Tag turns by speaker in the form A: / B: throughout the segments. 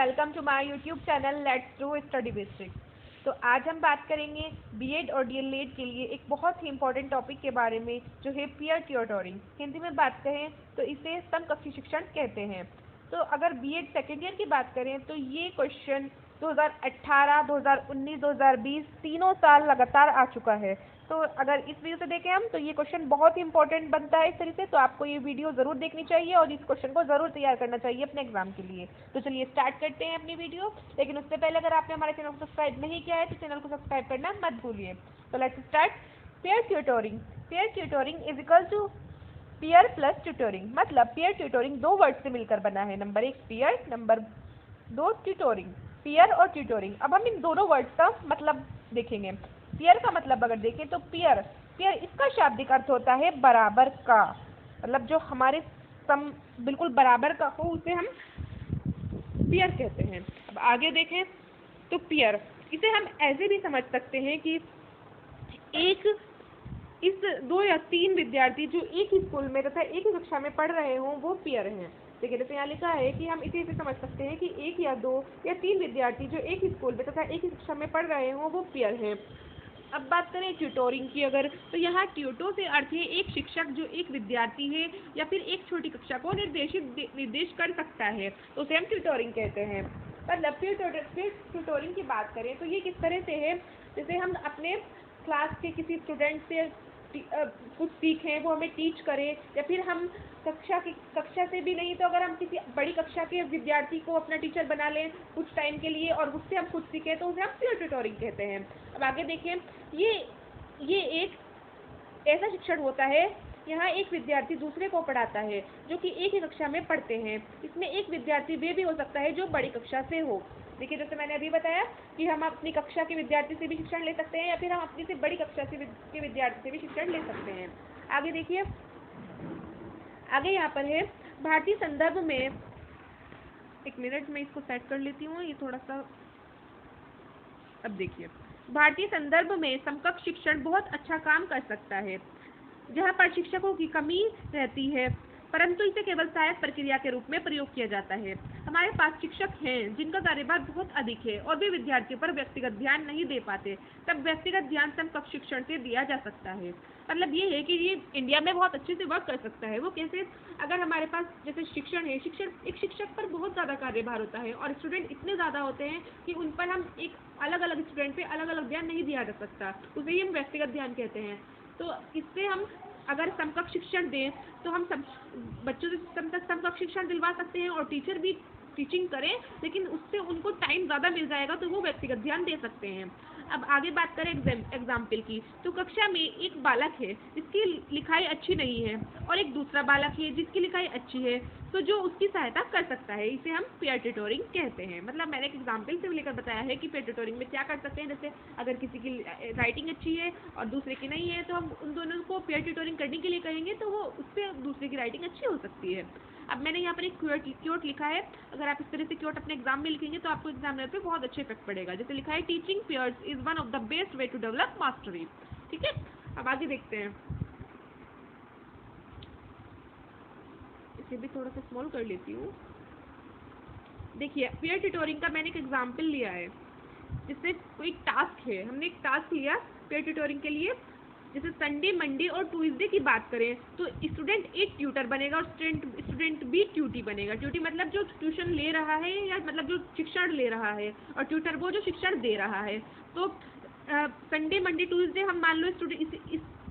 A: Welcome to my YouTube channel let's do study basic. तो आज हम बात करेंगे बीएड और डीएलएड के लिए एक बहुत ही इंपॉर्टेंट टॉपिक के बारे में, जो है पीयर ट्यूटरिंग। हिंदी में बात करें तो इसे समकक्षी शिक्षण कहते हैं। तो अगर बीएड सेकेंड ईयर की बात करें तो ये क्वेश्चन 2018, 2019, 2020 तीनों साल लगातार आ चुका है। तो अगर इस वीडियो से देखें हम तो ये क्वेश्चन बहुत ही इंपॉर्टेंट बनता है इस तरह से, तो आपको ये वीडियो ज़रूर देखनी चाहिए और इस क्वेश्चन को ज़रूर तैयार करना चाहिए अपने एग्जाम के लिए। तो चलिए स्टार्ट करते हैं अपनी वीडियो। लेकिन उससे पहले अगर आपने हमारे चैनल को सब्सक्राइब नहीं किया है तो चैनल को सब्सक्राइब करना मत भूलिए। तो let's start. Pair tutoring. Pair tutoring is equal to peer plus tutoring. मतलब पेयर ट्यूटरिंग दो वर्ड से मिलकर बना है। Number 1 peer, number 2 tutoring. Peer और ट्यूटरिंग। अब हम इन दोनों वर्ड्स का मतलब देखेंगे। पीयर का मतलब अगर देखें तो पीयर पीयर इसका शाब्दिक अर्थ होता है बराबर का। मतलब जो हमारे बिल्कुल बराबर का हो उसे हम पीयर कहते हैं। अब आगे देखें तो पीयर इसे हम ऐसे भी समझ सकते हैं कि एक इस 2 या 3 विद्यार्थी जो एक ही स्कूल में तथा एक ही कक्षा में पढ़ रहे हों वो पीयर हैं। देखिए जैसे यहाँ लिखा है कि हम इसे समझ सकते हैं कि 1 या 2 या 3 विद्यार्थी जो एक ही स्कूल में तथा एक ही कक्षा में पढ़ रहे हों वो पीयर हैं। अब बात करें ट्यूटोरिंग की अगर, तो यहाँ ट्यूटो से अर्थ है एक शिक्षक जो एक विद्यार्थी है या फिर एक छोटी कक्षा को निर्देश कर सकता है, तो उसे हम ट्यूटोरिंग कहते हैं। मतलब ट्यूटोरिंग की बात करें तो ये किस तरह से है, जैसे हम अपने क्लास के किसी स्टूडेंट से कुछ सीखें, वो हमें टीच करें, या फिर हम कक्षा से भी नहीं तो अगर हम किसी बड़ी कक्षा के विद्यार्थी को अपना टीचर बना लें कुछ टाइम के लिए और उससे हम कुछ सीखें तो उसे हम पीयर ट्यूटरिंग कहते हैं। अब आगे देखिए, ये एक ऐसा शिक्षण होता है, यहाँ एक विद्यार्थी दूसरे को पढ़ाता है जो कि एक ही कक्षा में पढ़ते हैं। इसमें एक विद्यार्थी वे भी हो सकता है जो बड़ी कक्षा से हो। देखिए जैसे मैंने अभी बताया कि हम अपनी कक्षा के विद्यार्थी से भी शिक्षण ले सकते हैं या फिर हम अपनी से बड़ी कक्षा के विद्यार्थी से भी शिक्षण ले सकते हैं। आगे देखिए, आगे यहाँ पर है भारतीय संदर्भ में, एक मिनट में इसको सेट कर लेती हूँ, ये थोड़ा सा। अब देखिए, भारतीय संदर्भ में समकक्ष शिक्षण बहुत अच्छा काम कर सकता है जहाँ पर शिक्षकों की कमी रहती है, परंतु इसे केवल सहायक प्रक्रिया के रूप में प्रयोग किया जाता है। हमारे पास शिक्षक हैं जिनका कार्यभार बहुत अधिक है और वे विद्यार्थियों पर व्यक्तिगत ध्यान नहीं दे पाते, तब व्यक्तिगत ध्यान समकक्ष शिक्षण से दिया जा सकता है। मतलब ये है कि ये इंडिया में बहुत अच्छे से वर्क कर सकता है। वो कैसे, अगर हमारे पास जैसे शिक्षण है, एक शिक्षक पर बहुत ज़्यादा कार्यभार होता है और स्टूडेंट इतने ज़्यादा होते हैं कि उन पर हम एक अलग अलग स्टूडेंट पे अलग अलग ध्यान नहीं दिया जा सकता, उसे ही हम व्यक्तिगत ध्यान कहते हैं। तो इससे हम अगर समकक्ष शिक्षण दें तो हम सब बच्चों से समकक्ष शिक्षण दिलवा सकते हैं और टीचर भी टीचिंग करें, लेकिन उससे उनको टाइम ज़्यादा मिल जाएगा तो वो व्यक्तिगत ध्यान दे सकते हैं। अब आगे बात करें एग्जाम्पल की, तो कक्षा में एक बालक है जिसकी लिखाई अच्छी नहीं है और एक दूसरा बालक है जिसकी लिखाई अच्छी है, तो जो उसकी सहायता कर सकता है इसे हम पीयर ट्यूटरिंग कहते हैं। मतलब मैंने एक एग्जाम्पल से लेकर बताया है कि पीयर ट्यूटरिंग में क्या कर सकते हैं। जैसे अगर किसी की राइटिंग अच्छी है और दूसरे की नहीं है तो हम उन दोनों को पीयर ट्यूटरिंग करने के लिए कहेंगे, तो वो उससे दूसरे की राइटिंग अच्छी हो सकती है। अब मैंने यहाँ पर एक क्योट लिखा है, अगर आप इस तरह से क्योट अपने एग्जाम में लिखेंगे तो आपको एग्जामिनर पे बहुत अच्छे इफेक्ट पड़ेगा। जैसे लिखा है, teaching peers is one of the best way to develop mastery. ठीक है, अब आगे देखते हैं, इसे भी थोड़ा सा स्मॉल कर लेती हूँ। देखिए पीयर ट्यूटरिंग का मैंने एक एग्जाम्पल लिया है, जिससे कोई टास्क है, हमने एक टास्क लिया पीयर ट्यूटरिंग के लिए। जैसे संडे, मंडे और ट्यूसडे की बात करें तो स्टूडेंट एक ट्यूटर बनेगा और स्टूडेंट भी ट्यूटी बनेगा। ट्यूटी मतलब जो ट्यूशन ले रहा है या मतलब जो शिक्षण ले रहा है, और ट्यूटर वो जो शिक्षण दे रहा है। तो संडे, मंडे, ट्यूसडे हम मान लो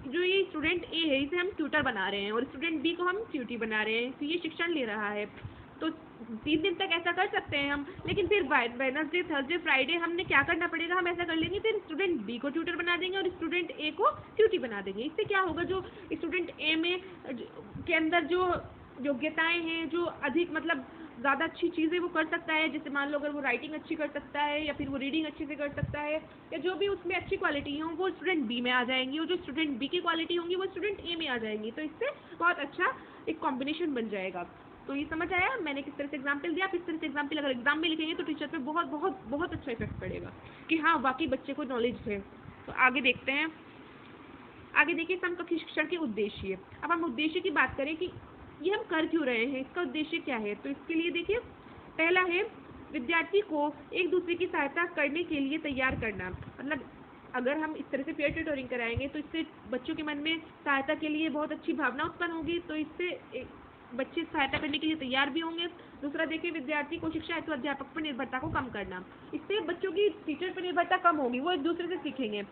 A: जो ये स्टूडेंट ए है इसे हम ट्यूटर बना रहे हैं और स्टूडेंट बी को हम ट्यूटी बना रहे हैं, तो ये शिक्षण ले रहा है। तो 3 दिन तक ऐसा कर सकते हैं हम, लेकिन फिर वेडनेसडे, थर्सडे, फ्राइडे हमने क्या करना पड़ेगा, हम ऐसा कर लेंगे, फिर स्टूडेंट बी को ट्यूटर बना देंगे और स्टूडेंट ए को ट्यूटी बना देंगे। इससे क्या होगा, जो स्टूडेंट ए में के अंदर जो योग्यताएं हैं, जो अधिक मतलब ज़्यादा अच्छी चीज़ें वो कर सकता है, जैसे मान लो अगर वो राइटिंग अच्छी कर सकता है या फिर वो रीडिंग अच्छे से कर सकता है या जो भी उसमें अच्छी क्वालिटी हो वो स्टूडेंट बी में आ जाएंगी, और जो स्टूडेंट बी की क्वालिटी होंगी वो स्टूडेंट ए में आ जाएंगी। तो इससे बहुत अच्छा एक कॉम्बिनेशन बन जाएगा। तो ये समझ आया मैंने किस तरह से एग्जाम्पल दिया। आप इस तरह से एग्जाम्पल अगर एग्जाम में लिखेंगे तो टीचर पे बहुत बहुत बहुत अच्छा इफेक्ट पड़ेगा कि हाँ वाकई बच्चे को नॉलेज है। तो आगे देखते हैं, आगे देखिए समकक्ष शिक्षण के उद्देश्य। अब हम उद्देश्य की बात करें कि ये हम कर क्यों रहे हैं, इसका उद्देश्य क्या है, तो इसके लिए देखिए पहला है विद्यार्थी को एक दूसरे की सहायता करने के लिए तैयार करना। मतलब अगर हम इस तरह से पीयर ट्यूटरिंग कराएंगे तो इससे बच्चों के मन में सहायता के लिए बहुत अच्छी भावना उत्पन्न होगी, तो इससे बच्चे सहायता करने के लिए तैयार भी होंगे। दूसरा देखिए, विद्यार्थी को शिक्षा हेतु अध्यापक पर निर्भरता को कम करना। इससे बच्चों की टीचर पर निर्भरता कम होगी, वो एक दूसरे से सीखेंगे।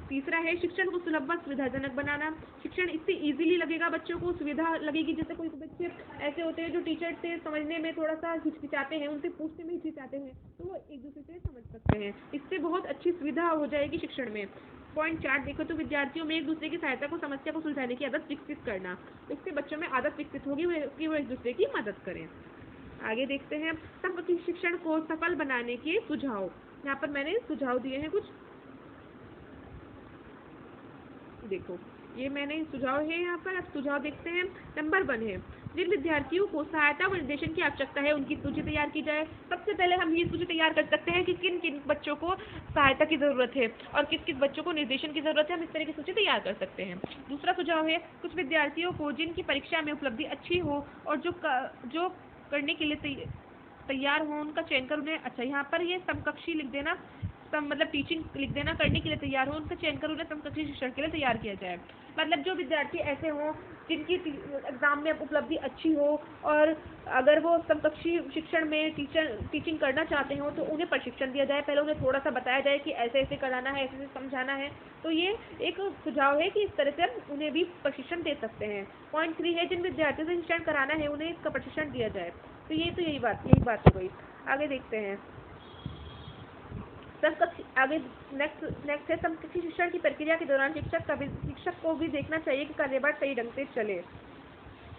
A: तीसरा है शिक्षण को सुलभ व सुविधाजनक बनाना। शिक्षण इससे इजीली लगेगा, बच्चों को सुविधा लगेगी। जैसे कोई बच्चे ऐसे होते हैं जो टीचर से समझने में थोड़ा सा हिचकिचाते हैं, उनसे पूछने में हिचकिचाते हैं, तो वो एक दूसरे से समझ सकते हैं। इससे बहुत अच्छी सुविधा हो जाएगी शिक्षण में। पॉइंट 4 देखो तो विद्यार्थियों में एक दूसरे की सहायता को समस्या को सुलझाने की आदत विकसित करना। इससे बच्चों में आदत विकसित होगी कि वो एक दूसरे की मदद करें। आगे देखते हैं समकक्ष शिक्षण को सफल बनाने के सुझाव। यहाँ पर मैंने सुझाव दिए हैं कुछ, देखो ये मैंने सुझाव है यहाँ पर। अब सुझाव देखते हैं। नंबर 1 है, जिन विद्यार्थियों को सहायता व निर्देशन की आवश्यकता है उनकी सूची तैयार की जाए। सबसे पहले हम ये सूची तैयार कर सकते हैं कि किन किन बच्चों को सहायता की ज़रूरत है और किस किस बच्चों को निर्देशन की ज़रूरत है, हम इस तरह की सूची तैयार कर सकते हैं। दूसरा सुझाव है, कुछ विद्यार्थियों को जिनकी परीक्षा में उपलब्धि अच्छी हो और जो करने के लिए तैयार हो उनका चयन कर उन्हें, अच्छा यहाँ पर ये समकक्षी लिख देना, मतलब टीचिंग लिख देना, करने के लिए तैयार हो उनका चयन कर उन्हें समकक्षी शिक्षण के लिए तैयार किया जाए। मतलब जो विद्यार्थी ऐसे हों जिनकी एग्जाम में उपलब्धि अच्छी हो और अगर वो समकक्षी शिक्षण में टीचिंग करना चाहते हो तो उन्हें प्रशिक्षण दिया जाए। पहले उन्हें थोड़ा सा बताया जाए कि ऐसे ऐसे कराना है, ऐसे ऐसे समझाना है। तो ये एक सुझाव है कि इस तरह से हम उन्हें भी प्रशिक्षण दे सकते हैं। पॉइंट 3 है, जिन विद्यार्थियों से शिक्षण कराना है उन्हें इसका प्रशिक्षण दिया जाए। तो यही बात हो गई। आगे देखते हैं आगे नेक्स्ट है समकक्षी शिक्षण की प्रक्रिया के दौरान शिक्षक को भी देखना चाहिए कि कार्यभार सही ढंग से चले।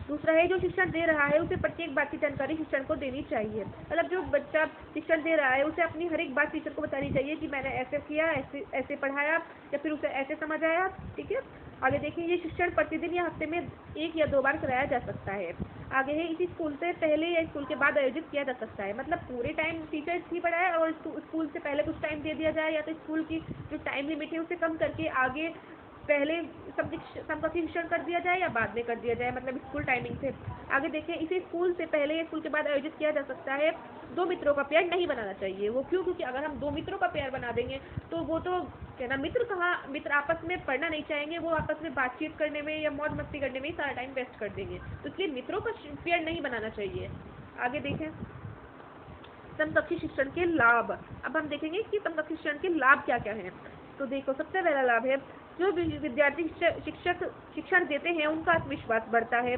A: दूसरा है, जो शिक्षण दे रहा है उसे प्रत्येक बात की जानकारी शिक्षण को देनी चाहिए। मतलब जो बच्चा शिक्षण दे रहा है उसे अपनी हर एक बात टीचर को बतानी चाहिए कि मैंने ऐसे किया, ऐसे पढ़ाया या फिर उसे ऐसे समझ आया। ठीक है, आगे देखिए, ये शिक्षण प्रतिदिन या हफ्ते में 1 या 2 बार कराया जा सकता है। आगे है, इसी स्कूल से पहले या स्कूल के बाद आयोजित किया जा सकता है। मतलब पूरे टाइम टीचर ही पढ़ाए और स्कूल से पहले कुछ टाइम दे दिया जाए, या तो स्कूल की जो टाइम लिमिट है उसे कम करके आगे पहले समकक्षी शिक्षण कर दिया जाए या बाद में कर दिया जाए, मतलब स्कूल टाइमिंग से। आगे देखें, इसे स्कूल से पहले या स्कूल के बाद आयोजित किया जा सकता है। 2 मित्रों का पेयर नहीं बनाना चाहिए। वो क्यों? क्योंकि अगर हम 2 मित्रों का पेयर बना देंगे तो वो तो क्या ना, मित्र आपस में पढ़ना नहीं चाहेंगे, वो आपस में बातचीत करने में या मौज मस्ती करने में ही सारा टाइम वेस्ट कर देंगे। तो इसलिए मित्रों का पेयर नहीं बनाना चाहिए। आगे देखें समकक्षी शिक्षण के लाभ। अब हम देखेंगे कि समकक्षी शिक्षण के लाभ क्या क्या हैं। तो देखो, सबसे पहला लाभ है, जो विद्यार्थी शिक्षण देते हैं उनका आत्मविश्वास बढ़ता है।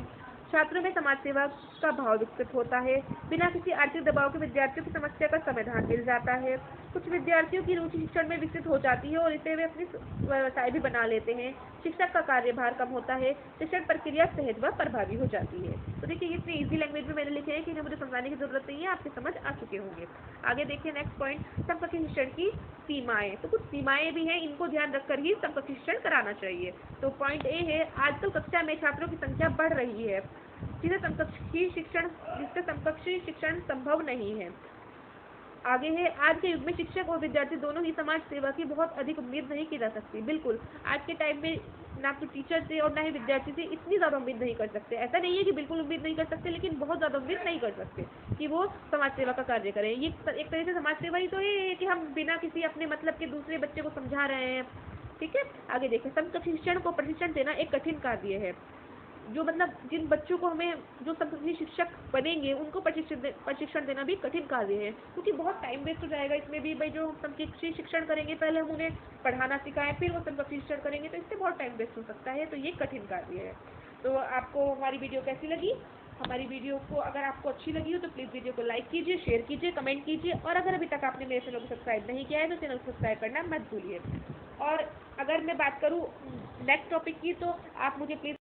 A: छात्रों में समाज सेवा का भाव विकसित होता है। बिना किसी आर्थिक दबाव के विद्यार्थियों की समस्या का समाधान मिल जाता है। कुछ विद्यार्थियों की रुचि शिक्षण में विकसित हो जाती है और इसे वे अपनी व्यवसाय भी बना लेते हैं। शिक्षक का कार्यभार कम होता है। शिक्षण प्रक्रिया सहज व प्रभावी हो जाती है। तो देखिए, इतनी इजी लैंग्वेज में मैंने लिखे हैं कि इन्हें मुझे समझाने की जरूरत नहीं है, आपके समझ आ चुके होंगे। आगे देखिए नेक्स्ट पॉइंट, समकक्षी शिक्षण की सीमाएं। तो कुछ सीमाएं भी हैं, इनको ध्यान रखकर ही समकक्षी शिक्षण कराना चाहिए। तो पॉइंट ए है, आजकल कक्षा में छात्रों की संख्या बढ़ रही है जिससे समकक्षी शिक्षण संभव नहीं है। आगे है, आज के युग में शिक्षक और विद्यार्थी दोनों ही समाज सेवा की बहुत अधिक उम्मीद नहीं की जा सकती। बिल्कुल, आज के टाइम में ना तो टीचर से और ना ही विद्यार्थी से इतनी ज़्यादा उम्मीद नहीं कर सकते। ऐसा नहीं है कि बिल्कुल उम्मीद नहीं कर सकते, लेकिन बहुत ज़्यादा उम्मीद नहीं कर सकते कि वो समाज सेवा का कार्य करें। ये एक तरह से समाज सेवा ही तो है कि हम बिना किसी अपने मतलब के दूसरे बच्चे को समझा रहे हैं। ठीक है, आगे देखें, समकक्षी शिक्षण को प्रशिक्षण देना एक कठिन कार्य है। जो मतलब जिन बच्चों को हमें जो समकक्षी शिक्षक बनेंगे उनको प्रशिक्षण देना भी कठिन कार्य है, क्योंकि बहुत टाइम वेस्ट हो जाएगा इसमें भी। भाई, जो हम समकक्षी शिक्षण करेंगे, पहले हम उन्हें पढ़ाना सिखाएं, फिर वो समकक्षी शिक्षण करेंगे, तो इससे बहुत टाइम वेस्ट हो सकता है। तो ये कठिन कार्य है। तो आपको हमारी वीडियो कैसी लगी? हमारी वीडियो को अगर आपको अच्छी लगी हो तो प्लीज़ वीडियो को लाइक कीजिए, शेयर कीजिए, कमेंट कीजिए, और अगर अभी तक आपने मेरे चैनल को सब्सक्राइब नहीं किया है तो चैनल को सब्सक्राइब करना मत भूलिए। और अगर मैं बात करूँ नेक्स्ट टॉपिक की, तो आप मुझे प्लीज़